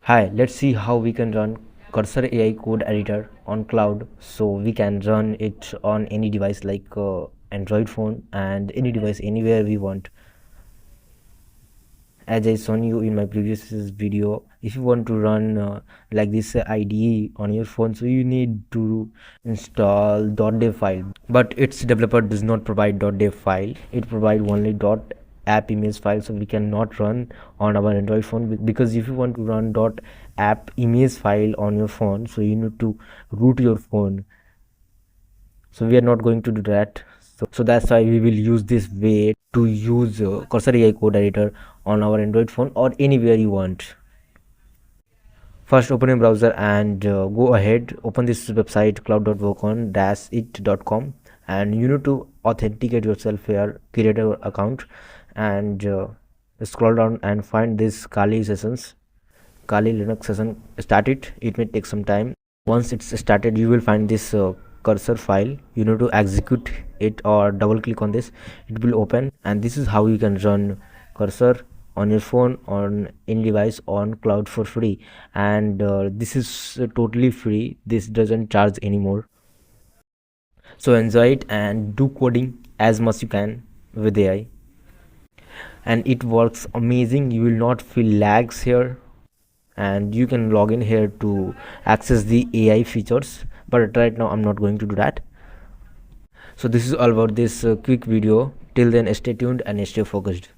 Hi, let's see how we can run Cursor AI code editor on cloud, so we can run it on any device like Android phone and any device anywhere we want. As I shown you in my previous video, if you want to run like this IDE on your phone, so you need to install .dev file, but its developer does not provide .dev file. It provides only .app image file, so we cannot run on our Android phone, because if you want to run .app image file on your phone, so you need to root your phone. So we are not going to do that. So that's why we will use this way to use Cursor AI code editor on our Android phone or anywhere you want. First, open a browser and go ahead, open this website cloud.vocon-it.com, and you need to authenticate yourself here, create an account, and scroll down and find this Kali sessions, Kali Linux session. Start it. It may take some time. Once it's started, you will find this cursor file. You need to execute it or double click on this. It will open, and this is how you can run cursor on your phone, on any device, on cloud for free. And this is totally free. This doesn't charge anymore. So enjoy it and do coding as much you can with AI, and it works amazing. You will not feel lags here, and you can log in here to access the AI features, but right now I'm not going to do that. So this is all about this quick video. Till then, stay tuned and stay focused.